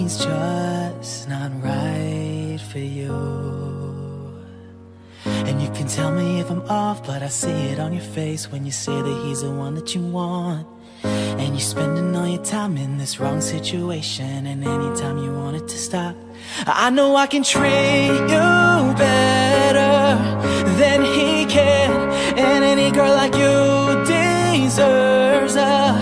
something's just not right for you. And you can tell me if I'm off, but I see it on your face when you say that he's the one that you want. And you're spending all your time in this wrong situation, and anytime you want it to stop, I know I can treat you better than he can. And any girl like you deserves a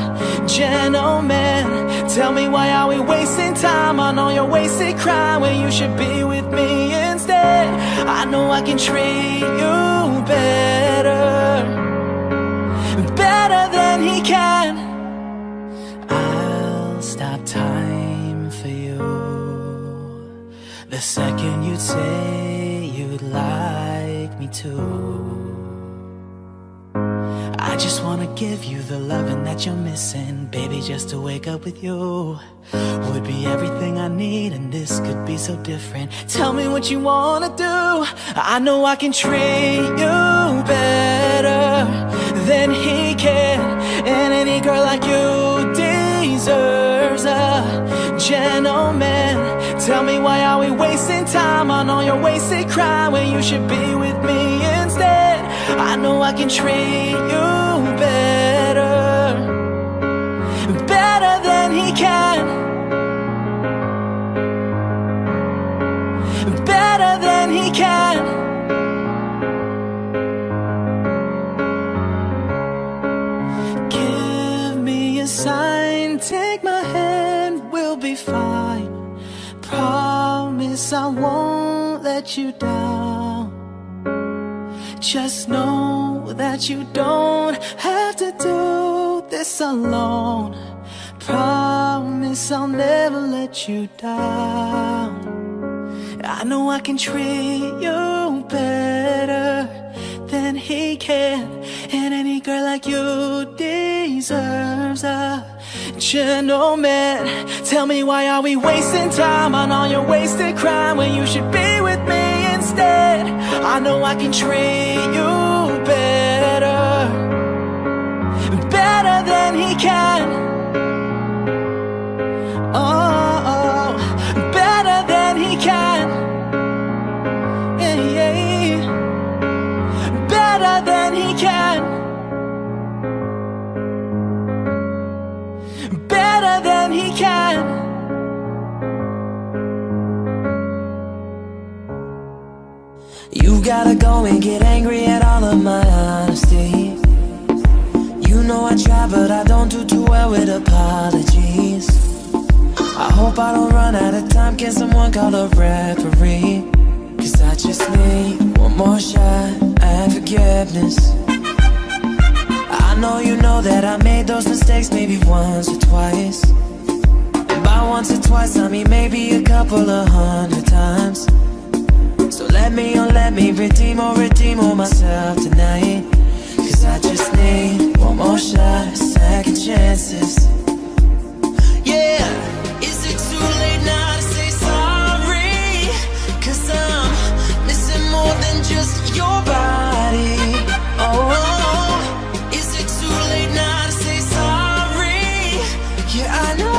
gentleman. Tell me, why are we wasting time on all your wasted crime when you should be with me instead? I know I can treat you better, better than he can. I'll stop time for you the second you'd say you'd like me to. I just wanna give you the loving that you're missing, baby. Just to wake up with you would be everything I need, and this could be so different. Tell me what you wanna do. I know I can treat you better than he can. And any girl like you deserves a gentleman. Tell me, why are we wasting time on all your wasted crime when you should be with me instead? I know I can treat you better, better than he can, better than he can. Give me a sign, take my hand, we'll be fine. Promise I won't let you down. Just know that you don't have to do this alone. Promise I'll never let you down. I know I can treat you better than he can. And any girl like you deserves a gentleman. Tell me, why are we wasting time on all your wasted crime when you should be with me instead? I know I can treat you better, better than he can. Oh, better than he can. Yeah, yeah. Better than he can. Better than he can. You gotta go and get angry at all of my honesty. You know I try, but I don't do too well with apologies. I hope I don't run out of time. Can someone call a referee? Cause I just need one more shot at forgiveness. I know you know that I made those mistakes maybe once or twice. And by once or twice I mean maybe a couple of 100 times. So let me redeem all myself tonight. Cause I just need one more shot, second chances. Yeah, is it too late now to say sorry? Cause I'm missing more than just your body. Oh, is it too late now to say sorry? Yeah, I know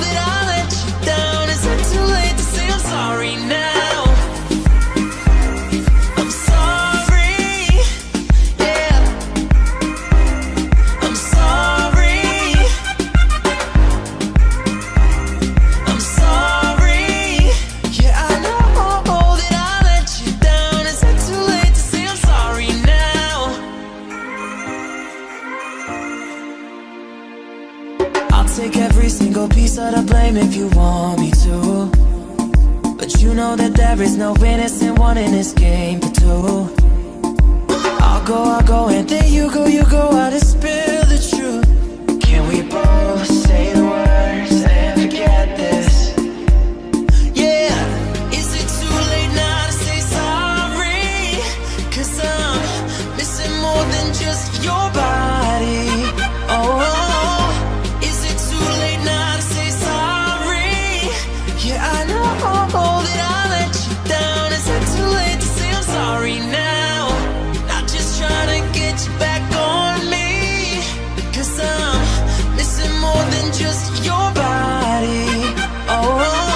that I let you down. Is it too late to say I'm sorry now? Take every single piece of the blame if you want me to. But you know that there is no innocent one in this game but two. I'll go, and then you go, I just spill the truth. Can we both say the words and forget this? Yeah, is it too late now to say sorry? Cause I'm missing more than just your body. Oh, I know that I let you down. Is it too late to say I'm sorry now? Not just trying to get you back on me. Cause I'm missing more than just your body. Oh,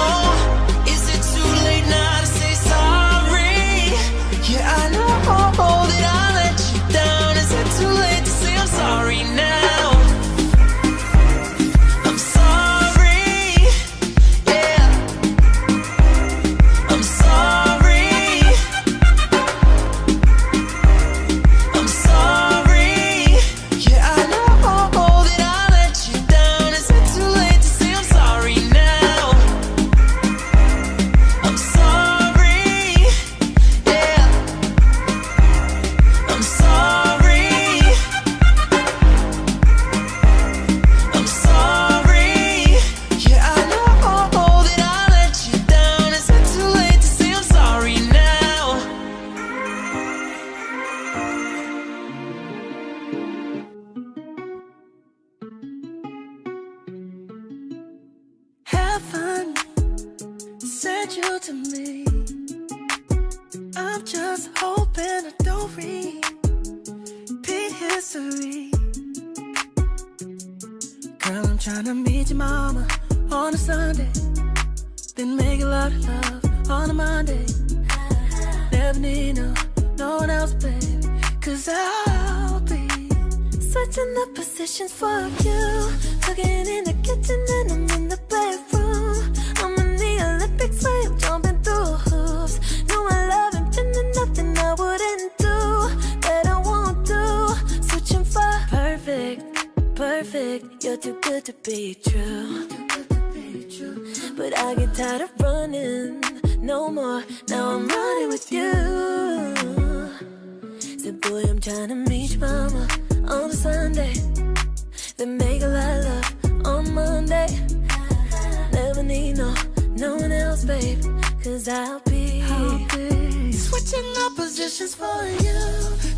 open, I don't read. Repeat history. Girl, I'm tryna meet your mama on a Sunday, then make a lot of love on a Monday. Never need no one else, baby, 'cause I'll be switching the positions for you. Cooking in the kitchen and I'm in the bedroom. I'm in the Olympics where I'm jumping through hoops. No, I love and feeling nothing I wouldn't do, that I won't do. Switching for perfect, perfect. You're too good to be true. But I get tired of running, no more. Now I'm running with you. Said, boy, I'm trying to meet your mama on a Sunday, then make a lot of love on Monday. Never need no one else, babe, 'cause I'll be switching up positions for you.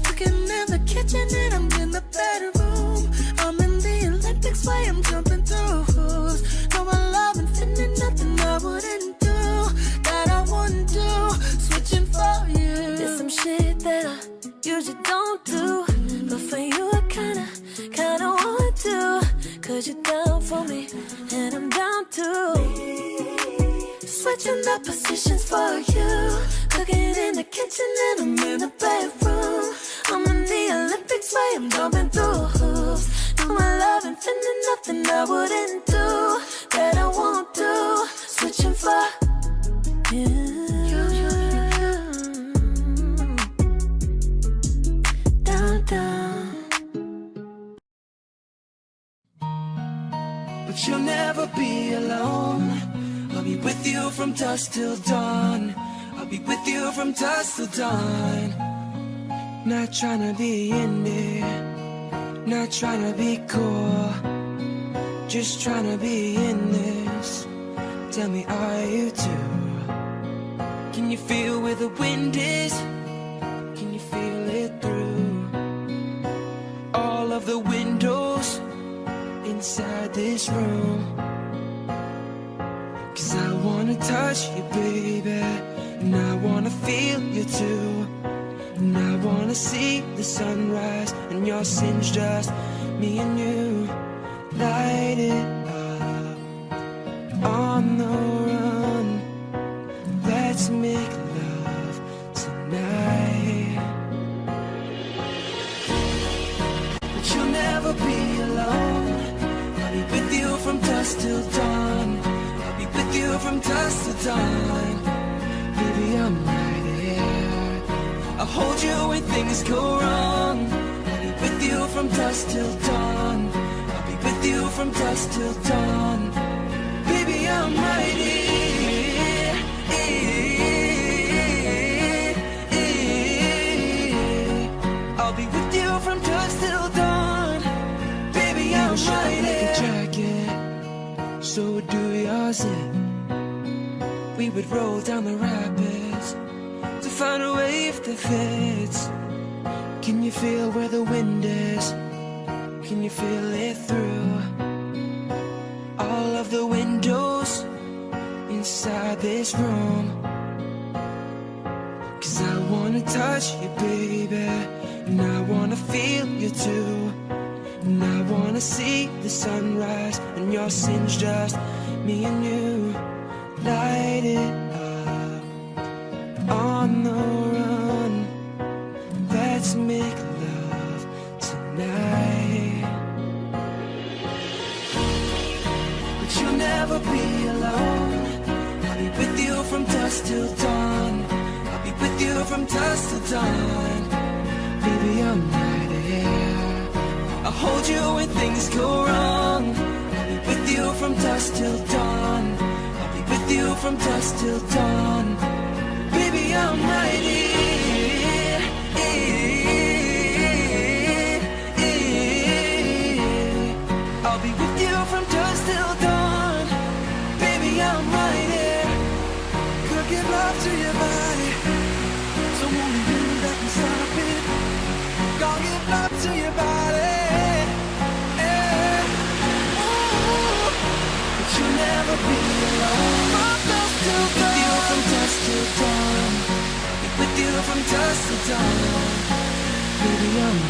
Cooking in the kitchen and I'm in the bedroom. I'm in the Olympics where I'm jumping through hoops. No, I love and feeling nothing I wouldn't do, that I wouldn't do. Switching for you. There's some shit that I usually don't do, but for you I kinda want to. 'Cause you're down for me and I'm down too. Switching up positions for you. Cooking in the kitchen and I'm in the bedroom. I'm in the Olympics where I'm jumping through hoops. Do my love and feeling nothing I wouldn't do, that I won't do. Switching for you. Down, down. But you'll never be alone. I'll be with you from dusk till dawn. I'll be with you from dusk till dawn. Not trying to be in there, not trying to be cool, just trying to be in this. Tell me, are you too? Can you feel where the wind is? Can you feel it through all of the windows inside this room? 'Cause I wanna touch you, baby, and I wanna feel you too. And I wanna see the sunrise and your sins, just me and you. Light it up on the run. Let's make love tonight. But you'll never be alone. I'll be with you from dusk till dawn. I'll be with you from dusk till dawn. Baby, I'm right here. I'll hold you when things go wrong. I'll be with you from dusk till dawn. I'll be with you from dusk till dawn. Baby, I'm right here. I'll be with you from dusk till dawn. Baby, I'm right here. Jacket, so do yours in. We would roll down the rapids to find a wave that fits. Can you feel where the wind is? Can you feel it through all of the windows inside this room? 'Cause I wanna touch you, baby, and I wanna feel you too. And I wanna see the sunrise and your sins, just me and you. Light it up on the run. Let's make love tonight. But you'll never be alone. I'll be with you from dusk till dawn. I'll be with you from dusk till dawn. Baby, I'm right here. I'll hold you when things go wrong. I'll be with you from dusk till dawn. I'll be with you from dusk till dawn. Baby, I'm right here. I'll be with you from dusk till dawn. Baby, I'm right here. Could give love to your body, so only you that can stop it. Gonna give love to your body. But you'll never be alone. From dusk till dawn. With you from dusk till dawn. with you from dusk till dawn.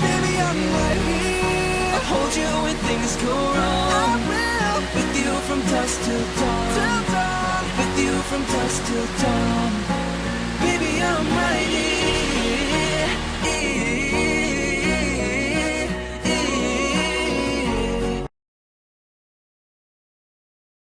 Baby, I'm right here. I'll hold you when things go wrong. I will. With you from dusk till dawn. With you from dusk till dawn. Baby, I'm right here.